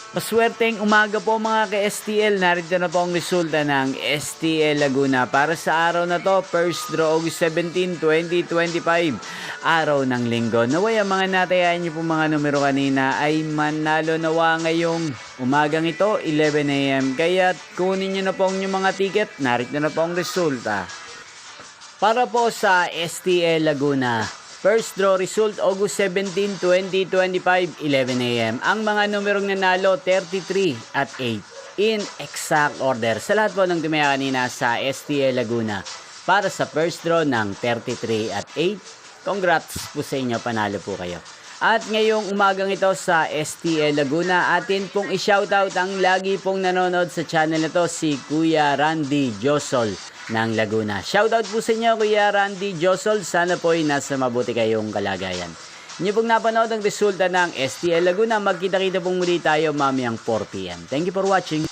Maswerteng umaga po mga ka-STL. Narito na po ang resulta ng STL Laguna. Para sa araw na to, first draw August 17, 2025. Araw ng linggo. Naway ang mga natayaan niyo po mga numero kanina ay manalo nawa ngayong umagang ito, 11 AM. Kaya kunin niyo na po ang inyong mga ticket. Narito na po ang resulta. Para po sa STL Laguna, first draw result August 17, 2025, 11 AM. Ang mga numerong nanalo 33 at 8 in exact order. Sa lahat po ng tumaya kanina sa STL Laguna para sa first draw ng 33 at 8. Congrats po sa inyo, panalo po kayo. At ngayong umagang ito sa STL Laguna, atin pong i-shoutout ang lagi pong nanonood sa channel na to, si Kuya Randy Josol ng Laguna. Shoutout po sa inyo, Kuya Randy Josol. Sana po ay nasa mabuti kayong kalagayan. Inyo pong napanood ang resulta ng STL Laguna. Magkita-kita pong muli tayo mamayang 4 PM. Thank you for watching.